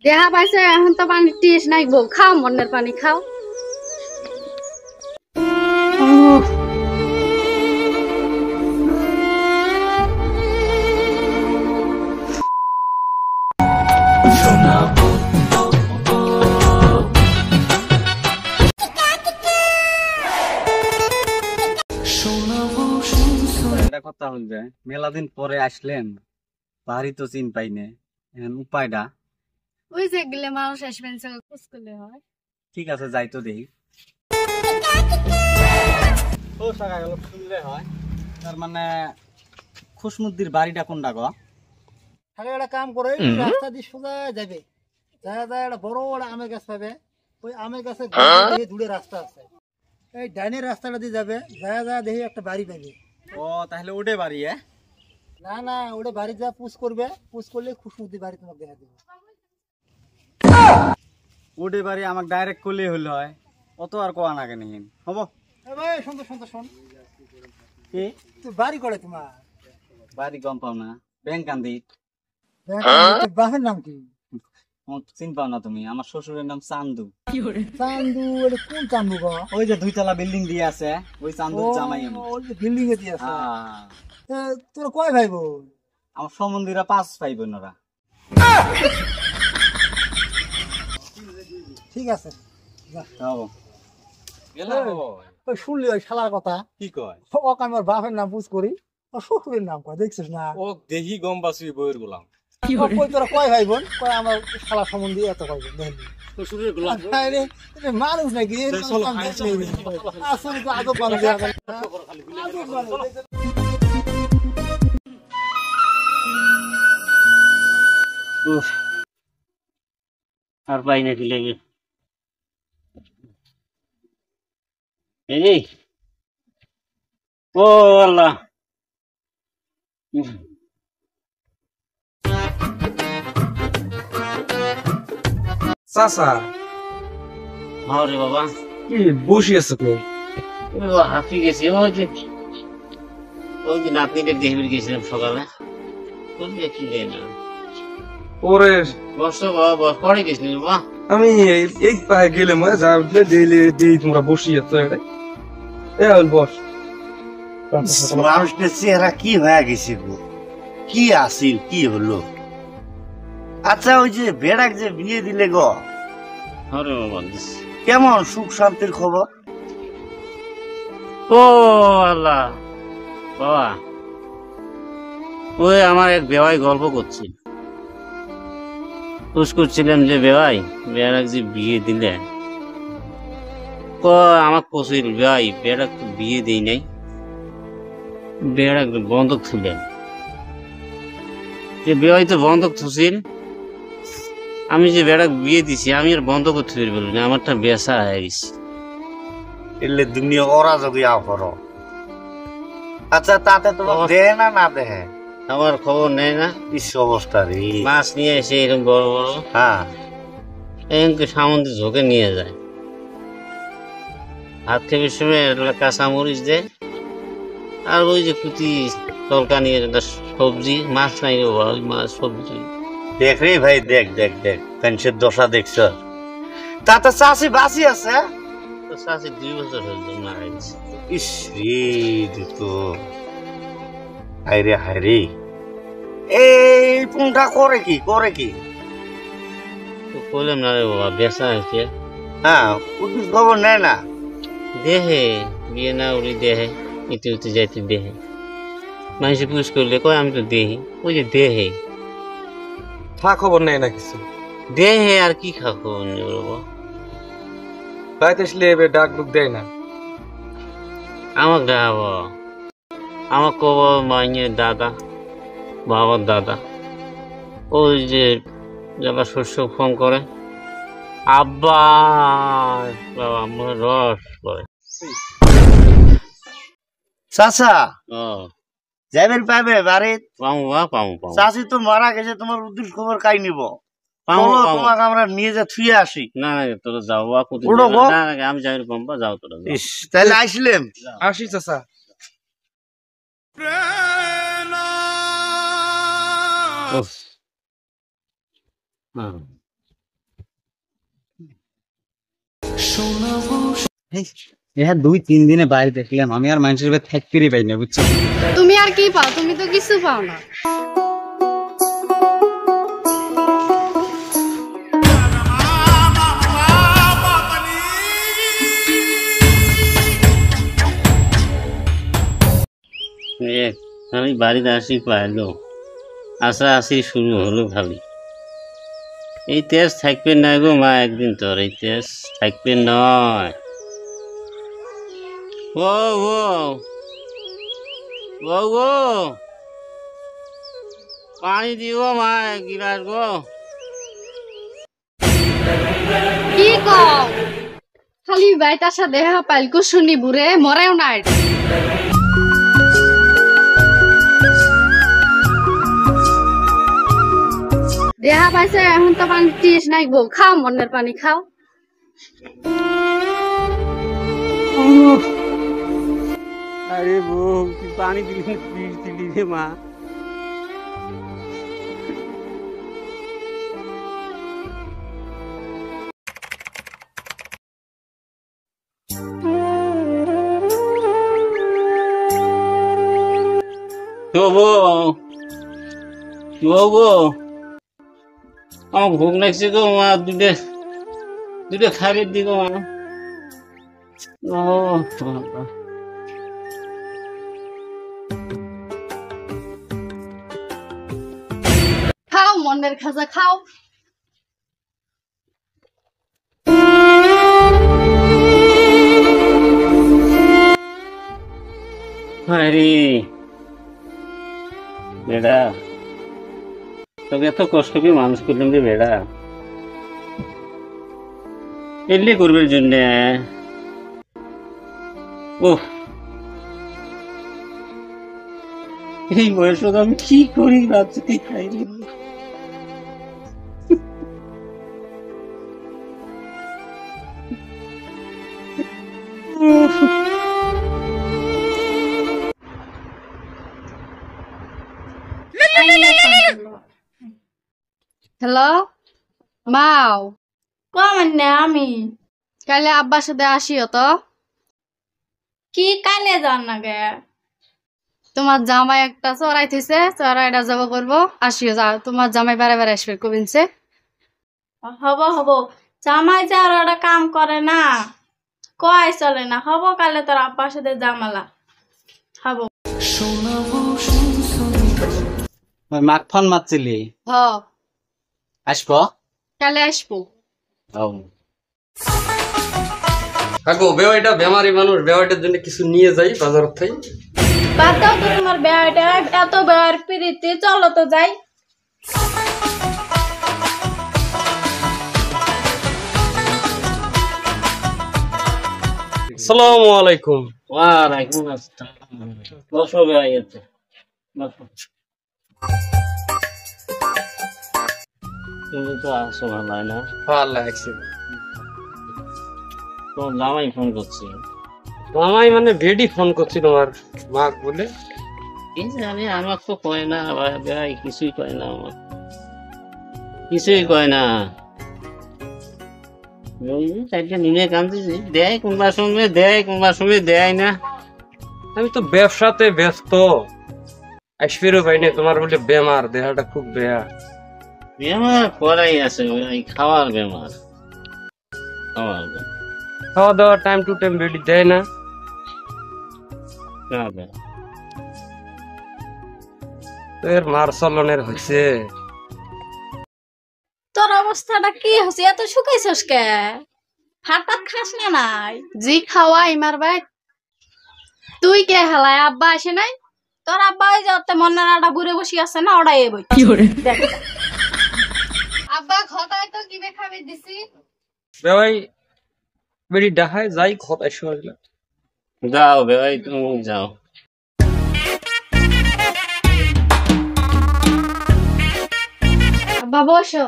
দেহা পাইছে এখন তো পানি টিস নাই বউ খাও মন্নের পানি খাও। এটা কথা হইবে মেলা দিন পরে আসলেন বাড়ি তো চিন পাই না উপায়টা ওই যে গেলে মানুষ আসবেন খোঁজ করলে হয়। ঠিক আছে যাই তো দেখি ও সাকা গেল শুনলে হয় তার মানে খুশমুদ্দির বাড়িটা কোনটা গো তাহলে একটা কাম করে রাস্তা দিয়ে সোজা যাবে যায় যায় একটা বড় বড় আমের গাছ পাবে ওই আমের গাছে দূরে রাস্তা আছে এই ডাইনের রাস্তাটা দিয়ে যাবে যায় যায় দেখি একটা বাড়ি পাবে। ও তাহলে ওটে বাড়ি না না ওটা বাড়ি যা পুষ করবে পুষ করলে খুশমুদ্দি বাড়ি তোমাকে দেখা দেবে। ওটে বাড়ি আমাকে ডাইরেক্ট করলে হইল হয় অত আর কোয়া না কেন হবো ভাই শুনতো শুনতো শোন কি তুই বাড়ি করে তোমার বাড়ি গম পাও না ব্যাংক কান্দি বাপের নাম কি চিন পাও না তুমি আমার শ্বশুরের নাম চান্দু চান্দু এটা কোন চান্দু গো ওই যে দুইতলা বিল্ডিং দিয়ে আছে ওই চান্দুর জামাই আমি ওই যে বিল্ডিং এ দিয়ে আছে হ্যাঁ তোরা কয় ভাই বোন আমার সম্বন্ধীরা 5 ভাই বোনেরা ঠিক আছে হবো ওই শুনলি ওই শালার কথা কি কয় ওকে আমার বাপের নাম পুষ করি ওর শ্বশুরের নাম কয় দেখছিস না ও দেখি গম পাচ্ছি বইয়ের গোলাম কই তোরা কয় ভাই বোন কয় আমার শালা সম্বন্ধে এত কয় বোন দেখলি শ্বশুরের গোলাম মানুষ নাকি আসলে তো আদব মানুষ আর পাই না লেগে এই ও আল্লাহ চাচা হরে বাবা কি বসে আছে তো হাঁপি গেছি ওই যে নাতনিটা দেখবি গেছিলাম সকালে কি দেয় না ওরে বস বাবা পরে গেছিলি বাবা আমি এই পায়ে গেলাম যা দিলে দিই তোমরা বসি আছে বস মানুষটার চেহারা কি হয়ে গেছে গো কি আসিল কি হলো আচ্ছা ওই যে বেড়াক যে বিয়ে দিলে গো হরে বাবা কেমন সুখ শান্তির খবর ও আল্লাহ বাবা ওই আমার এক বেওয়াই গল্প করছিল করছিলাম যে বেওয়াই বেড়াক যে বিয়ে দিলে আমার কছিল বেওয়াই বেড়াক তো বিয়ে দেই নাই বেড়াক বন্ধক থুলেন যে বেওয়াই তো বন্ধক থুছিল আমি যে বেড়াক বিয়ে দিছি আমি আর বন্ধক থুই বলি না আমারটা বেসা হয়ে গেছে এলে দুনিয়া অরাজকই করো আচ্ছা তাতে তোমার দেয় না না দেয় আমার খবর নেই না ইস অবস্থা রে মাছ নিয়ে এসে এরকম বড় বড় হ্যাঁ এরকম সামনে ঝোঁকে নিয়ে যায় হাত খেপের সময় কাঁচামরিচ দেয় আর ওই যে কুতি তলকা নিয়ে সবজি মাছ নাই বাবা ওই মাছ সবজি দেখ রে ভাই দেখ দেখ দেখ ফ্যান্সের দশা দেখছ তাতে চাষি বাসি আছে তো শাশি 2 বছর হয়েছে মারা গেছে ইস রে তো হায়রে হায়রে এই পুংটা করে কি তো বললাম না রে বাবা বেসা আছে হ্যাঁ উদ্দিন খবর নেয় না দেহে বিয়ে না উড়ি দেহে ইতি উতি যাইতে দেহে মানুষ পুষ করলে কয় আমি তো দেহি ওই যে দেহে খা খবর নেই না কিছু দেহে আর কি খা খবর নেই বাবা বাড়িতে আসলে এবার ডাক ডুক দেয় না আমাকে ডাকবো আমার কব মাইনের দাদা বাবার দাদা ওই যে যারা শস্য ফোন করে আব্বা বাবা আমার রস করে চাচা ও যাবেন পাবে বাড়ি পামু বা পামু পামু চাচি তো মারা গেছে তোমার উদ্দিন খবর কাই নিব পামু তোমাকে আমরা নিয়ে যা থুয়ে আসি না না তোরা যাও বা কোথায় না আমি যাই পাম্পা যাও তোরা ইস তাহলে আসলেম আসি চাচা হ্যাঁ 2-3 দিনে বাইরে দেখলাম আমি আর মানুষের ভেতর থাকতেই পাই না বুঝছো। তুমি আর কি পাও? তুমি তো কিছু পাও না। আমি বাড়িতে আসি পাইলো আসা আসি শুরু হলো খালি। এই তেজ থাকবে না গো মা, একদিন তোর এই তেজ থাকবে নয়। ও ও ও গো পানি দিব মা এক গিলাস গো। কি কও? খালি বাইতাসা দেহা পাইল কুশুনি বুড়ে মরেও নাই। দেহা পাইছে এখন তো পানি টিস নাই গো, খাও মন্নের পানি খাও। আরে বউ তুই পানি দিলি পিস দিলি রে মা। আমার ভোগ লাগছে গো মা, দুটো খাইয়ে দি গো মা। ও খাও মন্নের খাজা খাও। আরে বেড়া তোকে এত কষ্ট করে মানুষ করলাম রে বেড়া, এলে করবে জন্য। ও এই বয়স আমি কি করি রাত্রি খাই রে। হ্যালো মাও, কমান্নে আমি কালে আব্বার সাথে আসিও তো। কি কালে যান না গে? তোমার জামাই একটা চড়াই থইছে, চড়াইটা যাব করবো, আসিও। যা তোমার জামাই বেড়ে বেড়ে আসবে কবিনছে। হব হব, জামাই যে আর ওটা কাম করে না, কয় চলে না। হব কালে তোর আব্বার সাথে জামালা হব। মাক ফোন মারছিলি? হ আসবো কালে আসবো। কাকু বেওয়াইটা বেমারি মানুষ, বেওয়াইটার জন্য কিছু নিয়ে যাই বাজার থেকে। বাদ দাও তো তোমার বেয়াটা, এত বেয়ার পিড়িতে, চলো তো যাই। আসসালামু আলাইকুম। ওয়ালাইকুম আসসালাম। বসো বেড়াইতে বসো। তুমি তো আসো ভালো হয় না। ভালো লাগছে। তোমার জামাই ফোন করছি। মামাই মানে ভেডি ফোন করছি তোমার মাক বলে। কি জানি আমার তো কয় না ভাই, কিছুই কয় না আমার, কিছুই কয় না। নিয়ে কাঁদতেছি, দেয় কোনবার সময় দেয়, কোনবার সময় দেয় না। আমি তো ব্যবসাতে ব্যস্ত, আসবেরও পাই না। তোমার বলে বেমার, দেহটা খুব বেয়া। বেমার করাই আছে ওই খাওয়ার বেমার, খাওয়ার বেমার। খাওয়া দাওয়া টাইম টু টাইম বেডি দেয় না। তো এর মার চলনের হয়েছে। তোর অবস্থাটা কি হচ্ছে? এত শুকাইছস কে? ভাত টাত খাস না নাই? জি খাওয়া ইমার ভাই। তুই কে হেলায় আব্বা আসে নাই? তোর আব্বা ওই যে মন্নার আডা ঘুরে বসি আছে না, ওটাই বই দেখ। আব্বা খতায় তো কিবে খাবে দিছি। বেওয়াই বেডি ডাহায় যাই খত আসো আসলে। যাও ভাই তুমি যাও। আব্বা বসো।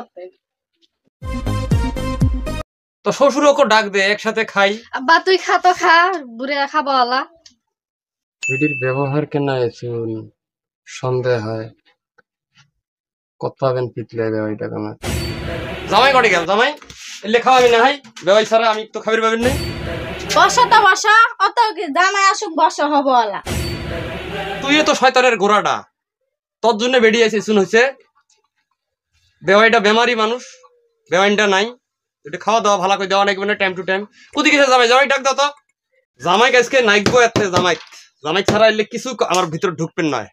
তো শ্বশুরকে ডাক দে, একসাথে খাই। আব্বা তুই খা তো খা, বুড়ে খাবো আলা। বেডির ব্যবহার কেন এখন সন্দেহ হয়। কত পাবেন পিটলে বেওয়াইটা কেন? জামাই কটে গেল? জামাই এলে খাওয়াবি না হাই বেওয়াই ছাড়া আমি তো খাবার পাবেন না। বসো তো বসো, অত কি জামাই আসুক বসো হবো আলা। তুই তো শয়তানের গোড়াটা, তোর জন্য বেরিয়ে আছে শুন হয়েছে। বেওয়াইটা বেমারি মানুষ, বেওয়াইনটা নাই, এটা খাওয়া দাওয়া ভালো করে দেওয়া লাগবে না টাইম টু টাইম। কোথি গেছে জামাই? জামাই ডাক দাও তো। জামাই আজকে নাইগো এতে জামাই, জামাই ছাড়া এলে কিছু আমার ভিতর ঢুকবেন নয়।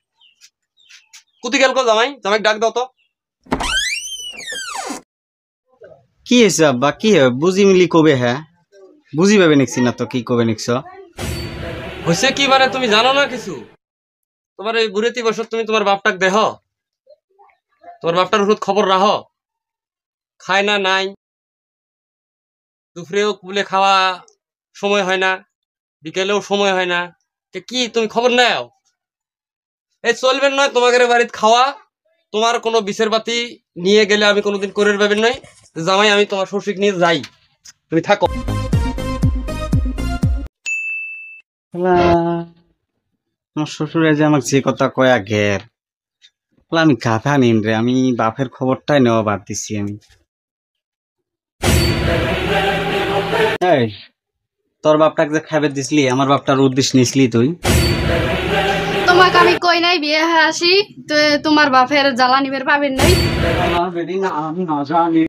কোথি গেল জামাই? জামাই ডাক দাও তো। কি হয়েছে আব্বা? কি হবে বুঝি মিলি কবে? হ্যাঁ বুঝি পাবে নিকছি না তো কি কবে নিকছ? হয়েছে কি মানে তুমি জানো না কিছু? তোমার এই বুড়েতি বছর তুমি তোমার বাপটাক দেহ, তোমার বাপটার ওষুধ খবর রাখো। খায় না নাই, দুপুরেও বলে খাওয়া সময় হয় না, বিকেলেও সময় হয় না। কি তুমি খবর নাও? এই চলবেন নয় তোমাদের বাড়িতে খাওয়া। তোমার কোনো বিষের বাতি নিয়ে গেলে আমি কোনোদিন করে পাবেন নয়। জামাই আমি তোমার শ্বশুর নিয়ে যাই, তুমি থাকো। আমার শ্বশুরে যে আমাকে যে কথা কয়া ঘের, আমি গাধা নিন রে, আমি বাপের খবরটাই নেওয়া বাদ দিছি আমি। এই তোর বাপটাকে যে খাবার দিসলি, আমার বাপটার উদ্দেশ্য নিসলি তুই? তোমাকে আমি কই নাই বিয়ে হয়ে আসি তো তোমার বাপের জ্বালা নিবের পাবেন নাই। আমি না জানি